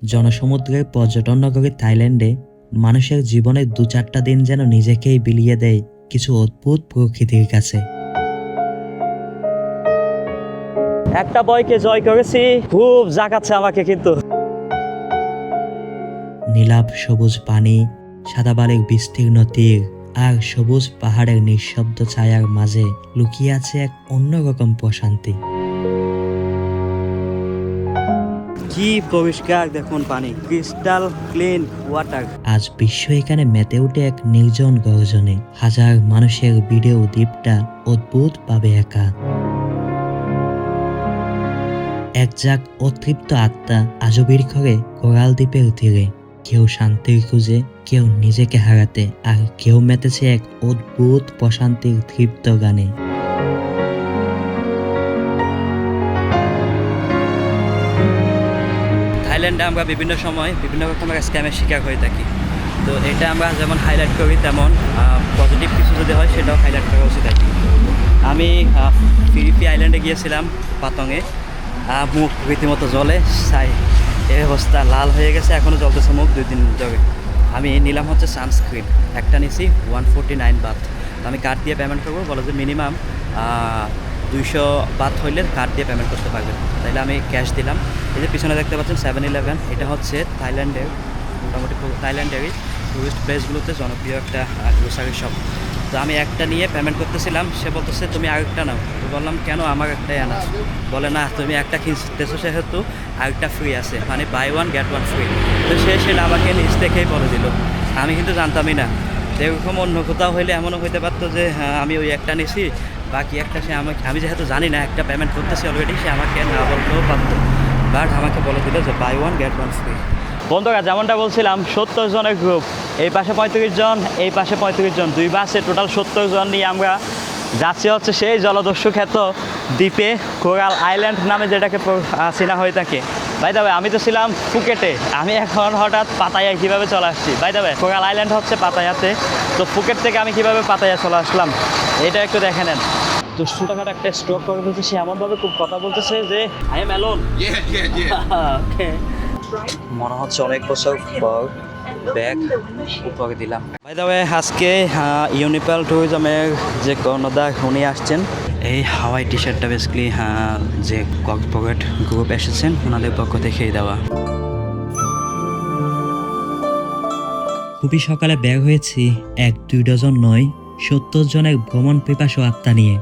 জনসমুদ্রের পর্যটন নগরী থাইল্যান্ডে মানুষের জীবনের ২-৪টা দিন যেন নিজেকেই বিলিয়ে দেয় কিছু অদ্ভুত প্রকৃতির কাছে। একটা বয়কে জয় করেছি, খুব জাগাচ্ছে আমাকে কিন্তু। নীলাভ সবুজ পানি, সাদা বালির বিস্তীর্ণ তীর আর সবুজ পাহাড়ের নিঃশব্দ ছায়ার মাঝে লুকিয়ে আছে এক অন্যরকম প্রশান্তি। কি পরিষ্কার দেখুন পানি, ক্রিস্টাল ক্লিন ওয়াটার। আজ বিশ্ব এখানে মেতে উঠে এক নির্জন গর্জনে। হাজার মানুষের ভিডিও দ্বীপটা অদ্ভুতভাবে একা। এক যাক অতৃপ্ত আত্মা আজবির করে কোরাল দ্বীপের তীরে, কেউ শান্তির খুঁজে, কেউ নিজেকে হারাতে, আর কেউ মেতেছে এক অদ্ভুত প্রশান্তির তৃপ্ত গানে। থাইল্যান্ডে আমরা বিভিন্ন সময় বিভিন্ন রকমের স্ক্যামের শিকার হয়ে থাকি। তো এটা আমরা যেমন হাইলাইট করি, তেমন পজিটিভ কিছু যদি হয় সেটাও হাইলাইট করা উচিত আর কি। আমি ফিলিপি আইল্যান্ডে গিয়েছিলাম, পাতংয়ে। মুখ রীতিমতো জলে চাই, এই অবস্থা লাল হয়ে গেছে, এখনও জ্বলতেছে মুখ 2 দিন ধরে। আমি নিলাম হচ্ছে সানস্ক্রিন, একটা নিছি 149 বাত। আমি কার্ড দিয়ে পেমেন্ট করবো, বলো যে মিনিমাম 200 বাত হইলে কার্ড দিয়ে পেমেন্ট করতে পারবেন। তাইলে আমি ক্যাশ দিলাম। এই যে পিছনে দেখতে পাচ্ছেন 7-Eleven, এটা হচ্ছে থাইল্যান্ডের মোটামুটি থাইল্যান্ডেরই টুরিস্ট প্লেসগুলোতে জনপ্রিয় একটা গ্রোসারি শপ। তো আমি একটা নিয়ে পেমেন্ট করতেছিলাম, সে বলতেছে তুমি আরেকটা নাও। তো বললাম কেন, আমার একটাই আনা। বলে না, তুমি একটা কিনতেছো সেহেতু আরেকটা ফ্রি আছে, মানে বাই 1 get 1 ফ্রি। তো সেটা আমাকে নিজ থেকেই বলে দিল, আমি কিন্তু জানতামই না। এরকম অন্য কোথাও হইলে এমনও হইতে পারতো যে হ্যাঁ আমি ওই একটা নিছি, বাকি একটা সে আমি যেহেতু জানি না একটা পেমেন্ট করতেছি অলরেডি, সে আমাকে না বলতেও পারতো, বাট আমাকে বলে দিল যে বাই 1 get 1 ফ্রি। বন্ধুরা, যেমনটা বলছিলাম 70 জনের গ্রুপ, এই পাশে 35 জন, এই পাশে 35 জন, 2 বাসে টোটাল 70 জন নিয়ে আমরা যাচ্ছি হচ্ছে সেই জলদস্যু খ্যাত দ্বীপে, কোরাল আইল্যান্ড নামে যেটাকে চেনা হয়ে থাকে। বাই দ্য ওয়ে, আমি তো ছিলাম ফুকেটে, আমি এখন হঠাৎ পাতায়ায় কীভাবে চলে আসছি। By the way, coral island হচ্ছে পাতায়াতে, তো ফুকেট থেকে আমি কীভাবে পাতায়া চলে আসলাম এটা একটু দেখে নেন। তো ছোটোখাটো একটা স্ট্রোক করে ফেলছে, সে এমনভাবে খুব কথা বলতেছে যে আই এম অ্যালোন। ওকে, মনে হচ্ছে অনেক বছর পর ব্যাগ উপরে দিলাম। বাই দ্য ওয়ে, আজকে ইউনিপেল ট্যুরিজমের যে কর্ণধার উনি আসছেন। এই হাওয়াই টি শার্টটা বেসিক্যালি যে কর্পোরেট গ্রুপ এসেছেন ওনাদের পক্ষ থেকেই দেওয়া। খুবই সকালে বের হয়েছি 1-2 ডজন নয়, 70 জনের ভ্রমণ পিপাসু আত্মা নিয়ে।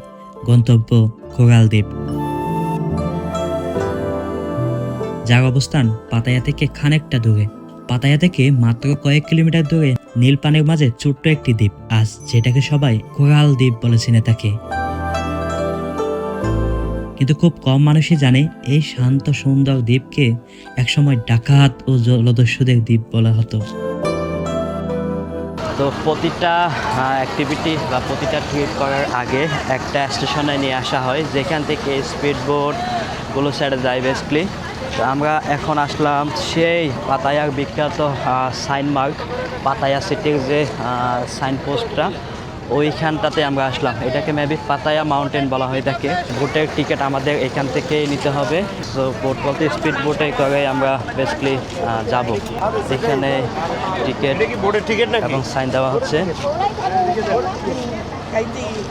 গন্তব্য কোরাল দ্বীপ, যার অবস্থান পাতায়া থেকে খানিকটা দূরে। পাতায়া থেকে মাত্র কয়েক কিলোমিটার দূরে নীল পানির মাঝে ছোট্ট একটি দ্বীপ, আজ যেটাকে সবাই কোরাল দ্বীপ বলে চিনে থাকে। কিন্তু খুব কম মানুষই জানে এই শান্ত সুন্দর দ্বীপকে একসময় ডাকাত ও জলদস্যুদের দ্বীপ বলা হতো। তো প্রতিটা অ্যাক্টিভিটি বা প্রতিটা ট্রিপ করার আগে একটা স্টেশনে নিয়ে আসা হয়, যেখান থেকে স্পিড বোটগুলো ছেড়ে যায় বেসিক্যালি। তো আমরা এখন আসলাম সেই পাতায়ার বিখ্যাত সাইনমার্ক, পাতায়া সিটির যে সাইনপোস্টটা, ওইখানটাতে আমরা আসলাম। এটাকে মেবি পাতায়া মাউন্টেন বলা হয়ে থাকে। বোটের টিকিট আমাদের এখান থেকেই নিতে হবে। তো বোট বলতে স্পিড বোটে করে আমরা বেসিক্যালি যাব। এখানে টিকিট এবং সাইন দেওয়া হচ্ছে।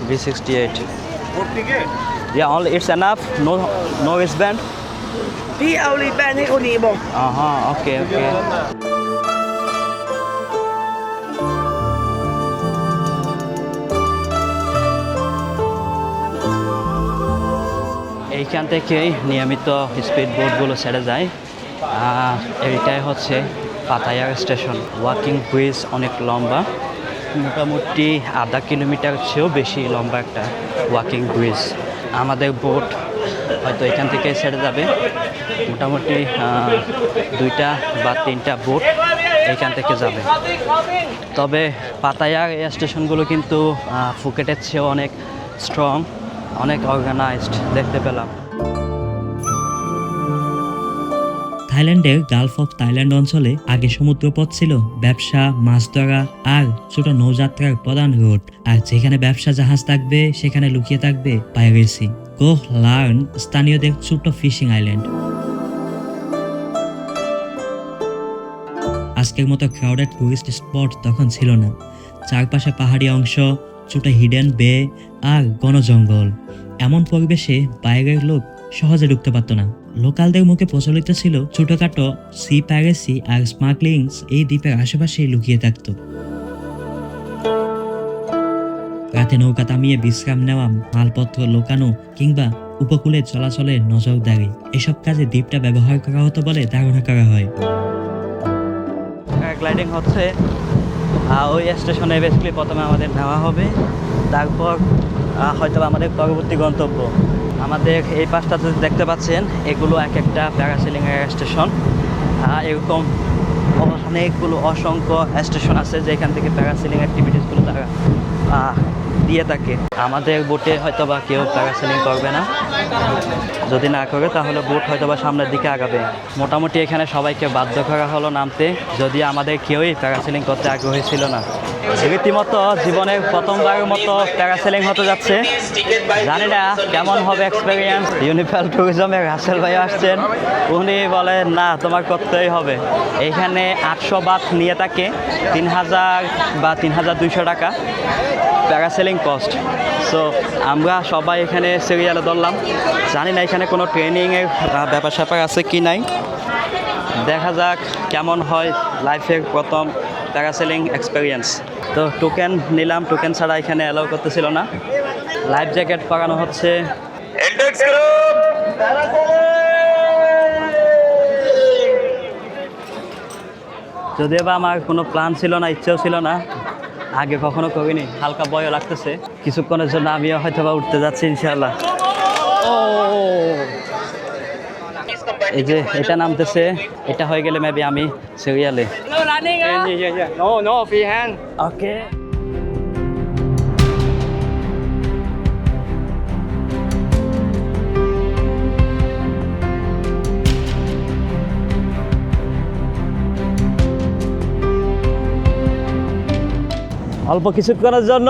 B68. Yeah, only it's enough. No wristband. Đi only ban hay only bông. Okay. এইখান থেকেই নিয়মিত স্পিড বোটগুলো ছেড়ে যায়। এইটাই হচ্ছে পাতায়ার স্টেশন। ওয়াকিং ব্রিজ অনেক লম্বা, মোটামুটি আধা কিলোমিটার চেয়েও বেশি লম্বা একটা ওয়াকিং ব্রিজ। আমাদের বোট হয়তো এখান থেকে ছেড়ে যাবে। মোটামুটি 2টা বা 3টা বোট এখান থেকে যাবে। তবে পাতায়ার এই স্টেশনগুলো কিন্তু ফুকেটের চেয়েও অনেক স্ট্রং, অনেক অর্গানাইজড দেখতে পেলাম। থাইল্যান্ডের গালফ অফ থাইল্যান্ড অঞ্চলে আগে সমুদ্রপথ ছিল ব্যবসা, মাছ ধরা আর ছোট নৌযাত্রার প্রধান রুট। আর যেখানে ব্যবসা জাহাজ থাকবে সেখানে লুকিয়ে থাকবে পাইরেসি। কোহ লার্ন স্থানীয়দের ছোট ফিশিং আইল্যান্ড। আজকের মতো ক্রাউডেড টুরিস্ট স্পট তখন ছিল না। চারপাশে পাহাড়ি অংশ, ছোট হিডেন বে আর ঘন জঙ্গল। এমন পরিবেশে বাইরের লোক সহজে ঢুকতে পারত না। লোকালদের মুখে প্রচলিত ছিল ছোটখাটো সি পাইরেসি আর স্মাগলিংস এই দ্বীপের আশেপাশেই লুকিয়ে থাকতো। রাতে নৌকা থামিয়ে বিশ্রাম নেওয়া, মালপত্র লোকানো কিংবা উপকূলে চলাচলের নজরদারি, এসব কাজে দ্বীপটা ব্যবহার করা হতো বলে ধারণা করা হয়। প্যারাগ্লাইডিং হচ্ছে ওই স্টেশনে বেসিক্যালি প্রথমে আমাদের নেওয়া হবে, তারপর হয়তো আমাদের পরবর্তী গন্তব্য। আমাদের এই পাশটা যদি দেখতে পাচ্ছেন, এগুলো এক একটা প্যারাসেলিংয়ের স্টেশন। এরকম অনেকগুলো অসংখ্য স্টেশন আছে যেখান থেকে প্যারাসেলিং অ্যাক্টিভিটিসগুলো তারা দিয়ে থাকে। আমাদের বোটে হয়তো বা কেউ প্যারাসেলিং করবে না, যদি না করে তাহলে বোট হয়তো বা সামনের দিকে আগাবে। মোটামুটি এখানে সবাইকে বাধ্য করা হলো নামতে, যদি আমাদের কেউই প্যারাসেলিং করতে আগ্রহী ছিল না। রীতিমতো জীবনের প্রথমবারের মতো প্যারাসেলিং হতে যাচ্ছে। জানি না কেমন হবে এক্সপেরিয়েন্স। ইউনিপাল ট্যুরিজমের রাসেল ভাই আসছেন, উনি বলেন না তোমার করতেই হবে। এইখানে 800 বাত নিয়ে থাকে, 3000 বা 3200 টাকা প্যারাসেলিং কস্ট। সো আমরা সবাই এখানে সিরিয়ালে ধরলাম। জানি না এখানে কোনো ট্রেনিংয়ের ব্যাপার স্যাপার আছে কি নাই, দেখা যাক কেমন হয় লাইফের প্রথম প্যারাসেলিং এক্সপেরিয়েন্স। তো টোকেন নিলাম, টোকেন ছাড়া এখানে অ্যালাউ করতেছিল না। লাইফ জ্যাকেট পরানো হচ্ছে। যদিও বা আমার কোনো প্ল্যান ছিল না, ইচ্ছেও ছিল না, আগে কখনো করিনি, হালকা ভয়ও লাগতেছে। কিছুক্ষণের জন্য আমিও হয়তো বা উঠতে যাচ্ছি ইনশাআল্লাহ। এই যে এটা নামতেছে, এটা হয়ে গেলে মেবি আমি সিরিয়ালে। No, free hand. ওকে। অল্প কিছুক্ষণের জন্য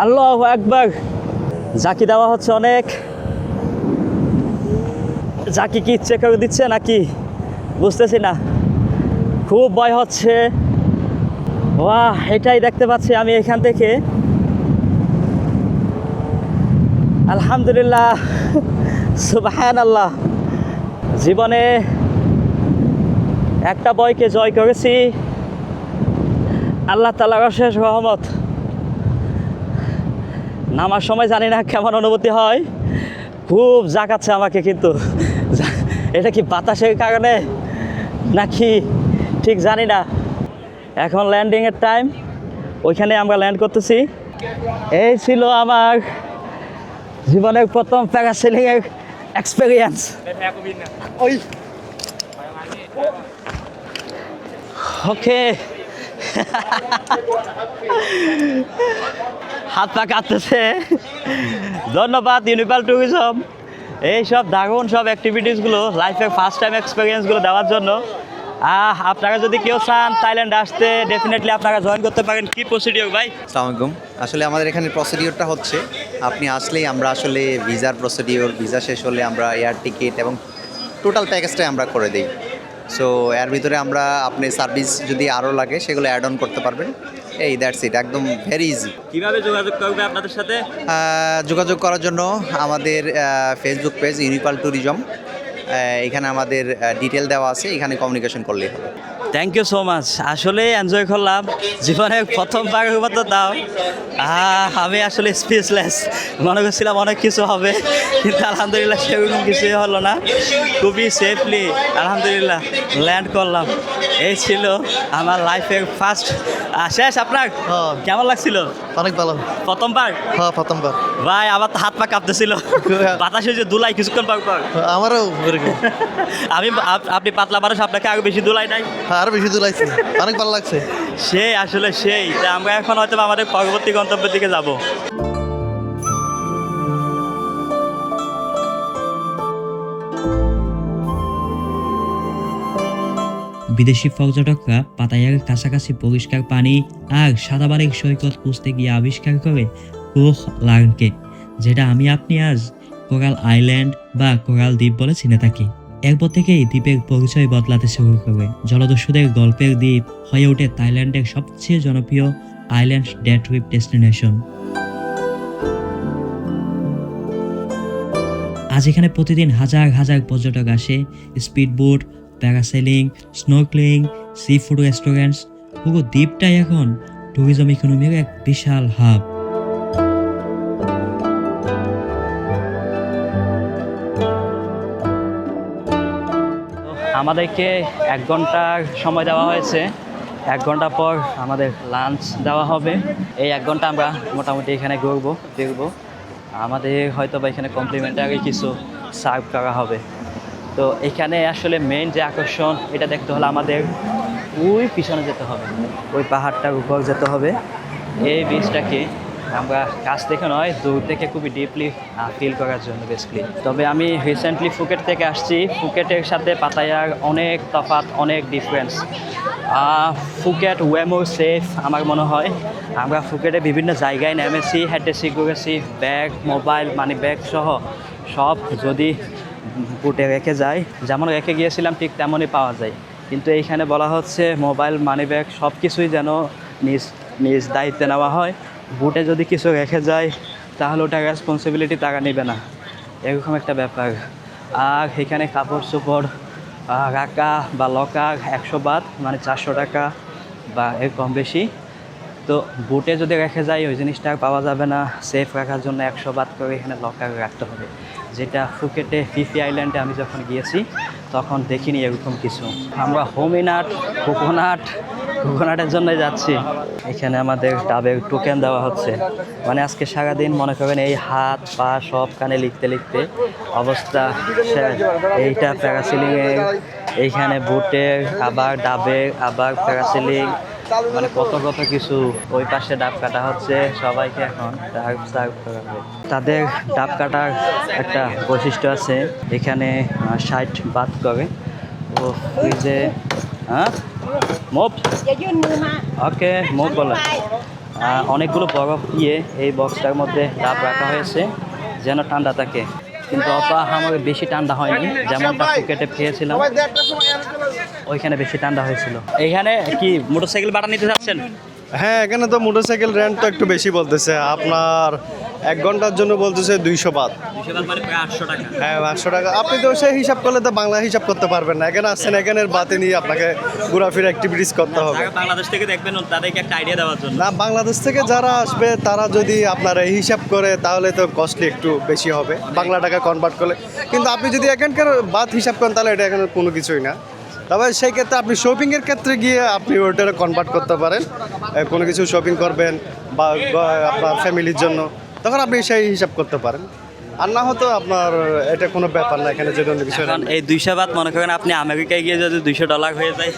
আল্লাহু আকবার, জাকি দেওয়া হচ্ছে অনেক। জাকি কি ইচ্ছে করে দিচ্ছে নাকি বুঝতেছি না, খুব ভয় হচ্ছে। বাহ, এটাই দেখতে পাচ্ছি আমি এখান থেকে। আলহামদুলিল্লাহ, সুবহানাল্লাহ। জীবনে একটা ভয়কে জয় করেছি, আল্লাহ তাআলার অশেষ রহমত। নামার সময় জানি না কেমন অনুভূতি হয়, খুব জাগাচ্ছে আমাকে, কিন্তু এটা কি বাতাসের কারণে নাকি ঠিক জানি না। এখন ল্যান্ডিংয়ের টাইম, ওইখানে আমরা ল্যান্ড করতেছি। এই ছিল আমার জীবনের প্রথম প্যারাসেলিংয়ের এক্সপেরিয়েন্স। ওকে, হাত পা কাঁপতেছে। ধন্যবাদ ইউনিপাল ট্যুরিজম এইসব দারুণ সব অ্যাক্টিভিটিসগুলো, লাইফের ফার্স্ট টাইম এক্সপিরিয়েন্সগুলো দেওয়ার জন্য। আপনারা যদি কেউ চান থাইল্যান্ড আসতে, ডেফিনেটলি আপনারা জয়েন করতে পারেন। কি প্রসিডিওর ভাই? আসসালামু আলাইকুম। আসলে আমাদের এখানে প্রসিডিওরটা হচ্ছে, আপনি আসলেই আমরা আসলে ভিসার প্রসিডিওর, ভিসা শেষ হলে আমরা এয়ার টিকিট এবং টোটাল প্যাকেজটাই আমরা করে দিই। সো এর ভিতরে আমরা আপনি সার্ভিস যদি আরও লাগে সেগুলো অ্যাড অন করতে পারবেন। এই দ্যাটস ইট, একদম ভেরি ইজি। কীভাবে যোগাযোগ করবে আপনাদের সাথে? যোগাযোগ করার জন্য আমাদের ফেসবুক পেজ ইউনিপাল ট্যুরিজম, এখানে আমাদের ডিটেল দেওয়া আছে, এখানে কমিউনিকেশন করলেই হবে। Thank you so much. আসলে এনজয় করলাম, জীবনের প্রথমবারের মতো দাও। আমি আসলে স্পিচলেস, মনে করছিলাম অনেক কিছু হবে, কিন্তু আলহামদুলিল্লাহ সেরকম কিছুই হলো না। খুবই সেফলি আলহামদুলিল্লাহ ল্যান্ড করলাম। এই ছিল আমার লাইফের ফার্স্ট। শেষ আপনার কেমন লাগছিল? অনেক ভালো। প্রথমবার? হ্যাঁ, প্রথমবার। ভাই আমার তো হাত পা কাঁপতেছিল, বাতাসে যে দুলাই কিছুক্ষণ পর পর। আমারও এরকম। আপনি পাতলা মানুষ, আপনাকে আরো বেশি দুলাই নাই? আরো বেশি দুলাইছি, অনেক ভালো লাগছে। সেই আসলে সেই। আমরা এখন হয়তো আমাদের পরবর্তী গন্তব্যের দিকে যাব। বিদেশি পর্যটকরা পাতায়ার কাছাকাছি পরিষ্কার পানি আর সাদাবালির সৈকত খুঁজতে গিয়ে আবিষ্কার করে কোহ লার্নকে, যেটা আমি আপনি আজ কোরাল আইল্যান্ড বা কোরাল দ্বীপ বলে চিনে থাকি। এরপর থেকেই দ্বীপের পরিচয় বদলাতে শুরু করে। জলদস্যুদের গল্পের দ্বীপ হয়ে ওঠে থাইল্যান্ডের সবচেয়ে জনপ্রিয় আইল্যান্ড ডে ট্রিপ ডেস্টিনেশন। আজ এখানে প্রতিদিন হাজার হাজার পর্যটক আসে। Speedboat, parasailing, snorkelling, sea food restaurants, পুরো দ্বীপটাই এখন ট্যুরিজম ইকোনমির এক বিশাল হাব। আমাদেরকে 1 ঘন্টার সময় দেওয়া হয়েছে। 1 ঘন্টা পর আমাদের লাঞ্চ দেওয়া হবে। এই 1 ঘন্টা আমরা মোটামুটি এখানে দেখবো। আমাদের হয়তো বা এখানে কমপ্লিমেন্টারি কিছু সার্ভ করা হবে। তো এখানে আসলে মেইন যে আকর্ষণ, এটা দেখতে হলে আমাদের ওই পিছনে যেতে হবে, ওই পাহাড়টার উপর যেতে হবে। এই বীজটাকে আমরা কাছ থেকে নয়, দূর থেকে খুবই ডিপলি ফিল করার জন্য বেসিক্যালি। তবে আমি রিসেন্টলি ফুকেট থেকে আসছি। ফুকেটের সাথে পাতায়ার অনেক তফাৎ, অনেক ডিফারেন্স। ফুকেট ওয়ে মোর সেফ আমার মনে হয়। আমরা ফুকেটে বিভিন্ন জায়গায় নেমেছি, হেঁটেছি, ঘুরেছি, ব্যাগ, মোবাইল, মানি ব্যাগ সহ সব যদি বুটে রেখে যায়, যেমন রেখে গিয়েছিলাম ঠিক তেমনই পাওয়া যায়। কিন্তু এইখানে বলা হচ্ছে মোবাইল, মানি ব্যাগ সব কিছুই যেন নিজ দায়িত্বে নেওয়া হয়। বুটে যদি কিছু রেখে যায় তাহলে ওটার রেসপন্সিবিলিটি তারা নেবে না, এরকম একটা ব্যাপার। আর এখানে কাপড় চোপড় রাখা বা লকার 100 বাত, মানে 400 টাকা বা এর কম বেশি। তো বুটে যদি রেখে যায় ওই জিনিসটা আর পাওয়া যাবে না। সেফ রাখার জন্য 100 বাত করে এখানে লকার রাখতে হবে, যেটা ফুকেটে ফিফি আইল্যান্ডে আমি যখন গিয়েছি তখন দেখিনি এরকম কিছু। আমরা হোমিনাট কোকোনাটের জন্যই যাচ্ছি। এখানে আমাদের ডাবের টোকেন দেওয়া হচ্ছে। মানে আজকে সারাদিন মনে করেন এই হাত পা সব কানে লিখতে অবস্থা শেষ। এইটা প্যারাসিলিংয়ের, এইখানে বুটের, আবার ডাবের, আবার প্যারাসিলিং, মানে কত কিছু। ওই পাশে ডাব কাটা হচ্ছে, সবাইকে এখন ডাব সার্ভ করা হবে। তাদের ডাব কাটার একটা বৈশিষ্ট্য আছে, এখানে 60 বাত করে। ও ফ্রিজে ওকে মুভ বলে অনেকগুলো বরফ দিয়ে এই বক্সটার মধ্যে ডাব রাখা হয়েছে যেন ঠান্ডা থাকে। কিন্তু আমার বেশি ঠান্ডা হয়নি, যেমনটা ফুকেটে খেয়েছিলাম ওইখানে বেশি ঠান্ডা হয়েছিল। এইখানে কি মোটরসাইকেল ভাড়া নিতে যাচ্ছেন? হ্যাঁ, এখানে তো মোটরসাইকেল রেন্ট তো একটু বেশি বলতেছে। আপনার 1 ঘন্টার জন্য বলতেছে 200 বাত। 200 বাত মানে প্রায় 800 টাকা। হ্যাঁ, 800 টাকা। আপনি তো সেই হিসাব করলে তো বাংলা হিসাব করতে পারবেন না। এখানে আসছেন, এখানের বাতে নিয়ে আপনাকে ঘোরাফেরা অ্যাক্টিভিটিস করতে হবে। যারা বাংলাদেশ থেকে দেখবেন তাদেরকে একটা আইডিয়া দেওয়ার জন্য। না, বাংলাদেশ থেকে যারা আসবে তারা যদি আপনার এই হিসাব করে তাহলে তো কস্টলি একটু বেশি হবে বাংলা টাকা কনভার্ট করলে। কিন্তু আপনি যদি এখানকার বাত হিসাব করেন তাহলে এটা এখানে কোনো কিছুই না। তবে সেই ক্ষেত্রে আপনি শপিংয়ের ক্ষেত্রে গিয়ে আপনি ওইটা কনভার্ট করতে পারেন। কোনো কিছু শপিং করবেন বা আপনার ফ্যামিলির জন্য, তখন আপনি সেই হিসাব করতে পারেন। আর না হতো আপনার এটা কোনো ব্যাপার না, এখানে যে কোনো বিষয় এই 200 বাত মনে করেন আপনি আমেরিকায় গিয়ে যদি $200 হয়ে যায়।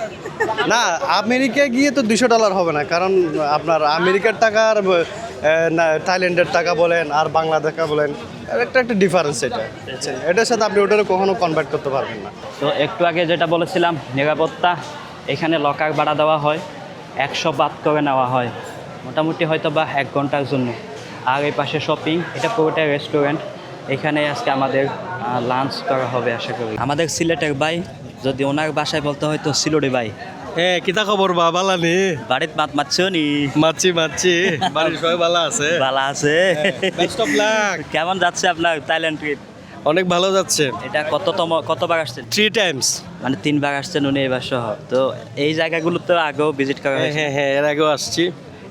না, আমেরিকায় গিয়ে তো $200 হবে না, কারণ আপনার আমেরিকার টাকা আর থাইল্যান্ডের টাকা বলেন আর বাংলা টাকা বলেন, একটা ডিফারেন্স। এটার সাথে আপনি ওটারও কখনো কনভার্ট করতে পারবেন না। তো একটু আগে যেটা বলেছিলাম নিরাপত্তা, এখানে লকার ভাড়া দেওয়া হয়, 100 বাত করে নেওয়া হয় মোটামুটি হয়তো বা 1 ঘন্টার জন্য। আর এই পাশে শপিং, এটা পুরোটাই রেস্টুরেন্ট। এখানে আজকে আমাদের লাঞ্চ করা হবে আশা করি। আমাদের সিলেটের ভাই, যদি ওনার বাসায় বলতে হয়তো সিলোডি ভাই। হ্যাঁ, কিতা খবর বা বালা নি? বাড়িত মারছো নি? মাছি বাড়ির সবাই ভালো আছে? ভালো আছে। Best of luck. কেমন যাচ্ছে আপনার থাইল্যান্ড ট্রিপ? অনেক ভালো যাচ্ছে। এটা কতবার আসছেন? 3 টাইমস। মানে 3 বার আসছেন উনি এবার সহ। তো এই জায়গাগুলো তো আগেও ভিজিট করা হয়েছে? হ্যাঁ, এর আগেও আসছি।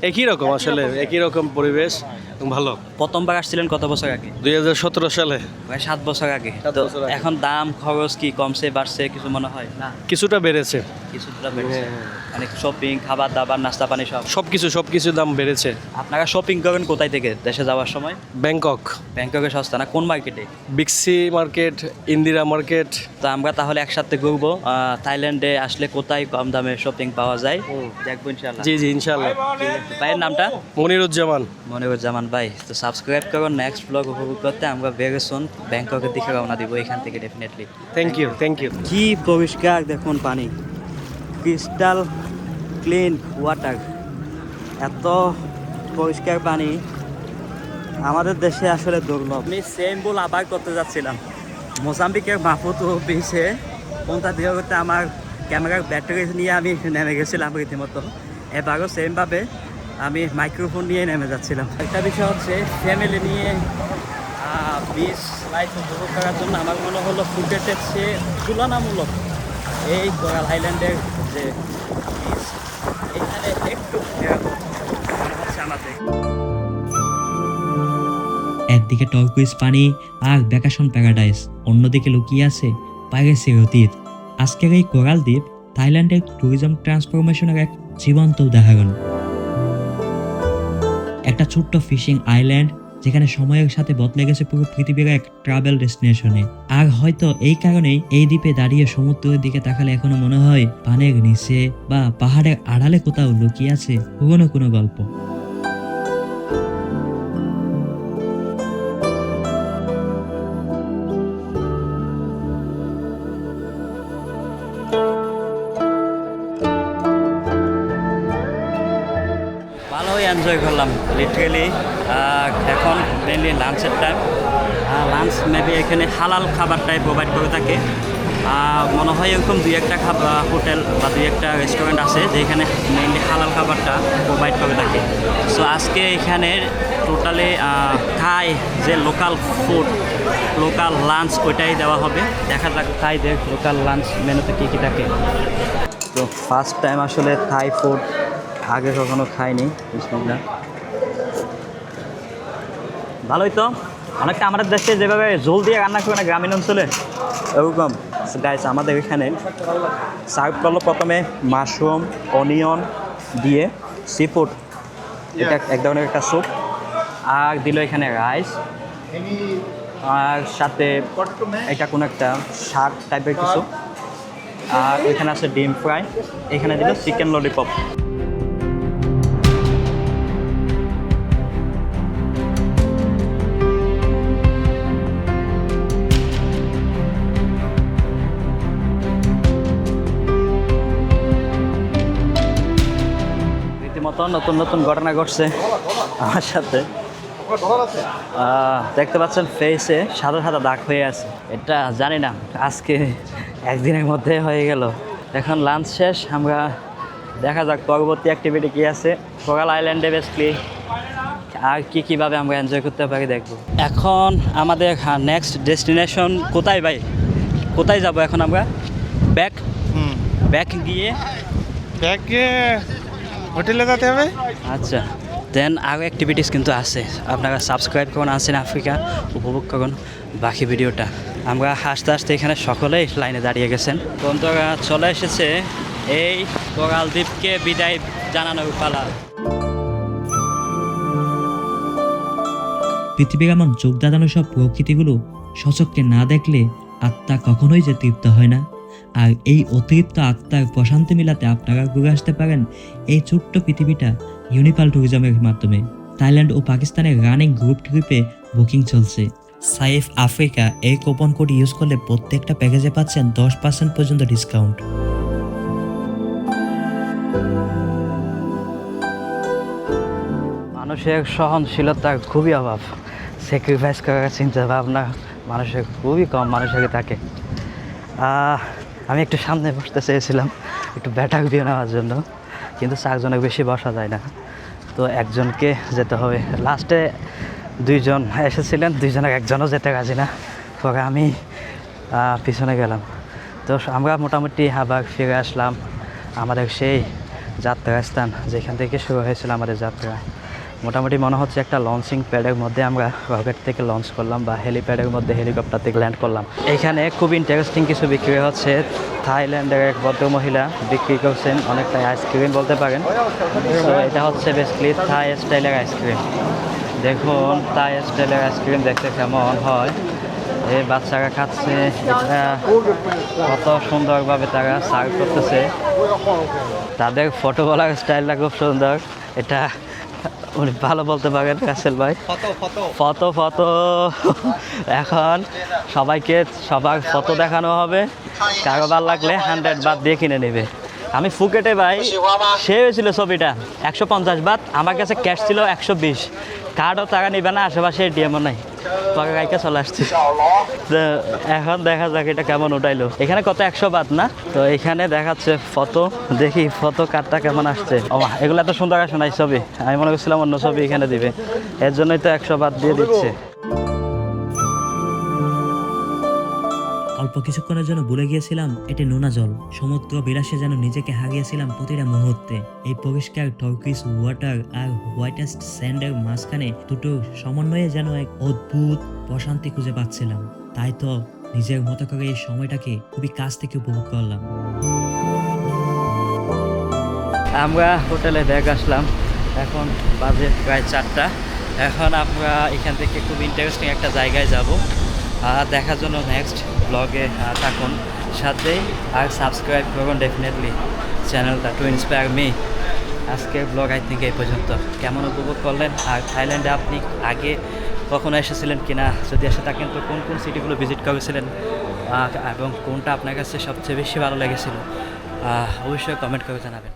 একই রকম, আসলে একই রকম পরিবেশ, ভালো। প্রথমবার আসছিলেন কত বছর আগে? 2017 সালে। প্রায় 7 বছর আগে। 7 তো বছর আগে। এখন দাম খরচ কি কমছে বাড়ছে কিছু মনে হয় না? কিছুটা বেড়েছে। কিছুটা বেড়েছে, মানে শপিং, খাবার দাবার, নাস্তা পানি সব সবকিছু দাম বেড়েছে। আপনারা শপিং করেন কোথায় থেকে দেশে যাওয়ার সময়? ব্যাংকক, ব্যাংককে সস্তা না? কোন মার্কেটে? বিক্সি মার্কেট, ইন্দিরা মার্কেট। তো আমরা তাহলে একসাথে ঘুরবো। থাইল্যান্ডে আসলে কোথায় কম দামে শপিং পাওয়া যায় দেখবো ইনশাআল্লাহ। জি ইনশাআল্লাহ। ভাইয়ের নামটা? মনিরুজ্জামান ভাই। তো সাবস্ক্রাইব করুন, নেক্সট ব্লগ উপভোগ করতে। আমরা ভেরি সুন ব্যাংককের দিকে রওনা দিব এখান থেকে ডেফিনেটলি। Thank you. কি পরিষ্কার দেখুন পানি, ক্রিস্টাল ক্লিন ওয়াটার। এত পরিষ্কার পানি আমাদের দেশে আসলে দুর্লভ। আমি সেম ভুল আবার করতে যাচ্ছিলাম। মোজাম্বিকের মাপুতো বিচে কোনটা দিয়ে করতে আমার ক্যামেরার ব্যাটারি নিয়ে আমি নেমে গেছিলাম রীতিমতো। এবারও সেমভাবে আমি মাইক্রোফোন নিয়ে নেমে যাচ্ছিলাম। একটা বিষয় হচ্ছে ফ্যামিলি নিয়ে বিচ লাইফ উপভোগ করার জন্য আমার মনে হলো ফুকেটের চেয়ে তুলনামূলক এই কোরাল আইল্যান্ডের যে বিচ এখানে একটু নিরাপদ মনে হচ্ছে আমাদের। একদিকে টর্কুইজ পানি আর ভ্যাকেশন প্যারাডাইস, অন্যদিকে লুকিয়ে আছে পাইরেসির অতীত। আজকের এই কোরাল দ্বীপ থাইল্যান্ডের ট্যুরিজম ট্রান্সফরমেশনের এক জীবন্ত উদাহরণ। একটা ছোট্ট ফিশিং আইল্যান্ড যেখানে সময়ের সাথে বদলে গেছে পুরো পৃথিবীর এক ট্রাভেল ডেস্টিনেশনে। আর হয়তো এই কারণেই এই দ্বীপে দাঁড়িয়ে সমুদ্রের দিকে তাকালে এখনো মনে হয় পানের নিচে বা পাহাড়ের আড়ালে কোথাও লুকিয়ে আছে পুরনো কোনো গল্প। ভালোই এনজয় করলাম লিটারেলি। এখন মেনলি লাঞ্চের টাইম। লাঞ্চ মেবি এখানে হালাল খাবারটাই প্রোভাইড করে থাকে। মনে হয় এরকম দুই একটা হোটেল বা দুই একটা রেস্টুরেন্ট আছে যেখানে মেনলি হালাল খাবারটা প্রোভাইড করে থাকে। সো আজকে এখানে টোটালি থাই যে লোকাল ফুড, লোকাল লাঞ্চ ওইটাই দেওয়া হবে। দেখা যাক থাইদের লোকাল লাঞ্চ মেনুতে কী কী থাকে। তো ফার্স্ট টাইম আসলে থাই ফুড, আগে কখনো খাইনি। বিসমিল্লাহ। ভালোই তো, অনেকটা আমাদের দেশে যেভাবে জল দিয়ে রান্না করে না গ্রামীণ অঞ্চলে ওরকম। গাইস আমাদের এখানে সার্ভ করলো প্রথমে মাশরুম অনিয়ন দিয়ে সি ফুড, এটা এক ধরনের একটা স্যুপ, আর দিল এখানে রাইস, আর সাথে এটা কোনো একটা শাক টাইপের কিছু, আর এখানে আছে ডিম ফ্রাই, এখানে দিল চিকেন ললিপপ। রীতিমতো নতুন নতুন ঘটনা ঘটছে আমার সাথে। দেখতে পাচ্ছেন ফেসে সাদা সাদা দাগ হয়ে আছে। এটা জানি না আজকে একদিনের মধ্যে হয়ে গেল। এখন লাঞ্চ শেষ, আমরা দেখা যাক পরবর্তী অ্যাক্টিভিটি কী আছে কোরাল আইল্যান্ডে বেসিক্যালি, আর কীভাবে আমরা এনজয় করতে পারি দেখবো। এখন আমাদের নেক্সট ডেস্টিনেশন কোথায় ভাই, কোথায় যাব এখন আমরা? ব্যাক গিয়ে হোটেলে যেতে হবে। আচ্ছা, দেন আরও অ্যাক্টিভিটিস কিন্তু আছে। আপনারা সাবস্ক্রাইব করুন আনসিন আফ্রিকা, উপভোগ করুন বাকি ভিডিওটা। আমরা হাসতে হাসতে এখানে সকলেই লাইনে দাঁড়িয়ে গেছেন। বন্ধুরা চলে এসেছে এই কোরাল দ্বীপকে বিদায় জানানোর পালা। পৃথিবীর এমন চোখ দাঁড়ানো সব প্রকৃতিগুলো সচক্ষে না দেখলে আত্মা কখনোই যে তৃপ্ত হয় না। আর এই অতিরিক্ত আত্মার প্রশান্তি মিলাতে আপনারা ঘুরে আসতে পারেন এই ছোট্ট পৃথিবীটা ইউনিপাল ট্যুরিজমের মাধ্যমে। থাইল্যান্ড ও পাকিস্তানের রানিং গ্রুপ ট্রিপে বুকিং চলছে। সাইফ আফ্রিকা এই কুপন কোড ইউজ করলে প্রত্যেকটা প্যাকেজে পাচ্ছেন 10% পর্যন্ত ডিসকাউন্ট। মানুষের সহনশীলতার খুবই অভাব, স্যাক্রিফাইস করার চিন্তা ভাবনা মানুষের খুবই কম মানুষের থাকে। আমি একটু সামনে বসতে চেয়েছিলাম একটু ব্যাটাক দিয়ে নেওয়ার জন্য, কিন্তু 4 জনের বেশি বসা যায় না, তো একজনকে যেতে হবে। লাস্টে 2 জন এসেছিলেন, 2 জনের একজনও যেতে রাজি না, পরে আমি পিছনে গেলাম। তো আমরা মোটামুটি আবার ফিরে আসলাম আমাদের সেই যাত্রাস্থান যেখান থেকে শুরু হয়েছিল আমাদের যাত্রা। মোটামুটি মনে হচ্ছে একটা লঞ্চিং প্যাডের মধ্যে আমরা রকেট থেকে লঞ্চ করলাম বা হেলিপ্যাডের মধ্যে হেলিকপ্টার থেকে ল্যান্ড করলাম। এখানে খুব ইন্টারেস্টিং কিছু বিক্রি হচ্ছে। থাইল্যান্ডের এক ভদ্র মহিলা বিক্রি করছেন অনেকটা আইসক্রিম বলতে পারেন। তো এটা হচ্ছে বেসিক্যালি থাই স্টাইলের আইসক্রিম। দেখুন থাই স্টাইলের আইসক্রিম দেখতে কেমন হয়, এই বাচ্চারা খাচ্ছে, এটা কত সুন্দরভাবে তারা সার্ভ করতেছে। তাদের ফটো বলার স্টাইলটা খুব সুন্দর, এটা উনি ভালো বলতে পারেন রাসেল ভাই। ফটো এখন সবাইকে সবার ফটো দেখানো হবে, কারো ভালো লাগলে 100 বাত দিয়ে কিনে নেবে। আমি ফুকেটে ভাই সে হয়েছিল ছবিটা 150 বাত, আমার কাছে ক্যাশ ছিল 120, কার্ডও টাকা নেবে না, আশেপাশে এটিএমও নাই। পাকা গাইকা চলে আসছি। তো এখন দেখা যাক এটা কেমন উঠাইলো। এখানে কত 100 বাদ না? তো এখানে দেখাচ্ছে ফটো, দেখি ফটো কার্ডটা কেমন আসছে। ও এগুলো এত সুন্দর আসে নাই ছবি, আমি মনে করছিলাম অন্য ছবি এখানে দিবে, এর জন্যই তো 100 বাদ দিয়ে দিচ্ছে। অল্প কিছুক্ষণের জন্য ভুলে গিয়েছিলাম এটি নোনা জল। সমুদ্র বিলাসে যেন নিজেকে হারিয়েছিলাম প্রতিটা মুহূর্তে। এই পরিষ্কার টার্কিশ ওয়াটার আর হোয়াইটেস্ট স্যান্ডের মাঝখানে দুটো সমন্বয়ে যেন এক অদ্ভুত প্রশান্তি খুঁজে পাচ্ছিলাম। তাই তো নিজের মতো করে এই সময়টাকে খুবই কাছ থেকে উপভোগ করলাম। আমরা হোটেলে ব্যাগ আসলাম, এখন বাজে প্রায় 4টা। এখন আমরা এখান থেকে খুব ইন্টারেস্টিং একটা জায়গায় যাব, দেখার জন্য নেক্সট ব্লগে থাকুন সাথে, আর সাবস্ক্রাইব করুন ডেফিনেটলি চ্যানেলটা টু ইন্সপায়ার মি। আজকের ব্লগ আই থিঙ্ক এই পর্যন্ত। কেমন উপভোগ করলেন, আর থাইল্যান্ডে আপনি আগে কখনো এসেছিলেন কিনা, যদি এসে থাকেন তো কোন কোন সিটিগুলো ভিজিট করেছিলেন এবং কোনটা আপনার কাছে সবচেয়ে বেশি ভালো লেগেছিল অবশ্যই কমেন্ট করে জানাবেন।